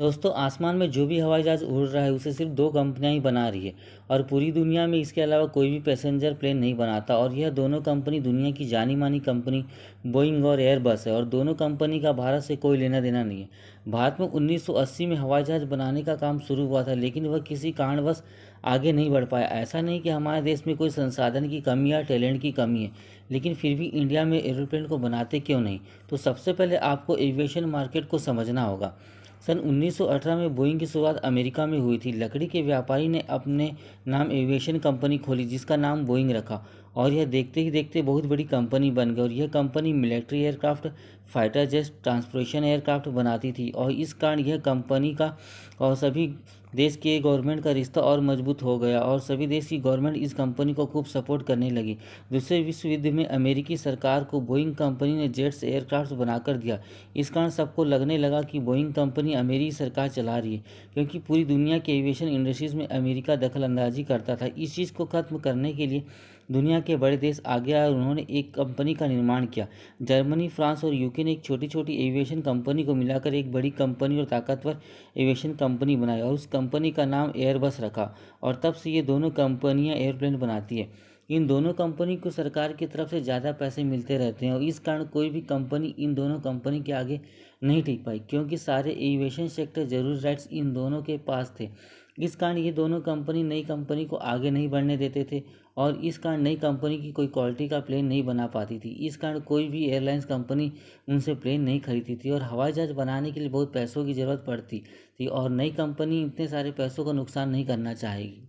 दोस्तों, आसमान में जो भी हवाई जहाज़ उड़ रहा है उसे सिर्फ दो कंपनियां ही बना रही है और पूरी दुनिया में इसके अलावा कोई भी पैसेंजर प्लेन नहीं बनाता। और यह दोनों कंपनी दुनिया की जानी मानी कंपनी बोइंग और एयरबस है और दोनों कंपनी का भारत से कोई लेना देना नहीं है। भारत में 1980 में हवाई जहाज़ बनाने का काम शुरू हुआ था, लेकिन वह किसी कारणवश आगे नहीं बढ़ पाया। ऐसा नहीं कि हमारे देश में कोई संसाधन की कमी या टैलेंट की कमी है, लेकिन फिर भी इंडिया में एरोप्लेन को बनाते क्यों नहीं। तो सबसे पहले आपको एविएशन मार्केट को समझना होगा। सन 1918 में बोइंग की शुरुआत अमेरिका में हुई थी। लकड़ी के व्यापारी ने अपने नाम एविएशन कंपनी खोली जिसका नाम बोइंग रखा और यह देखते ही देखते बहुत बड़ी कंपनी बन गई। और यह company military aircraft, fighter jet, transportation aircraft बनाती थी और इस कारण यह कंपनी का और सभी देश के गवर्नमेंट का रिश्ता और मजबूत हो गया और सभी देश की गवर्नमेंट इस कंपनी को खूब सपोर्ट करने लगी। दूसरे विश्व युद्ध में अमेरिकी सरकार को बोइंग कंपनी ने जेट्स एयरक्राफ्ट बनाकर दिया। इस कारण सबको लगने लगा कि बोइंग कंपनी अमेरिकी सरकार चला रही है, क्योंकि पूरी दुनिया के एविएशन इंडस्ट्रीज में अमेरिका दखल अंदाजी करता था। इस चीज़ को खत्म करने के लिए दुनिया के बड़े देश आगे आए और उन्होंने एक कंपनी का निर्माण किया। जर्मनी, फ्रांस और यूके ने एक छोटी छोटी एविएशन कंपनी को मिलाकर एक बड़ी कंपनी और ताकतवर एविएशन कंपनी बनाई और उस कंपनी का नाम एयरबस रखा। और तब से ये दोनों कंपनियां एयरप्लेन बनाती है। इन दोनों कंपनी को सरकार की तरफ से ज़्यादा पैसे मिलते रहते हैं और इस कारण कोई भी कंपनी इन दोनों कंपनी के आगे नहीं टिक पाई, क्योंकि सारे एविएशन सेक्टर जरूरी राइट्स इन दोनों के पास थे। इस कारण ये दोनों कंपनी नई कंपनी को आगे नहीं बढ़ने देते थे और इस कारण नई कंपनी की कोई क्वालिटी का प्लेन नहीं बना पाती थी। इस कारण कोई भी एयरलाइंस कंपनी उनसे प्लेन नहीं खरीदती थी और हवाई जहाज़ बनाने के लिए बहुत पैसों की ज़रूरत पड़ती थी और नई कंपनी इतने सारे पैसों का नुकसान नहीं करना चाहेगी।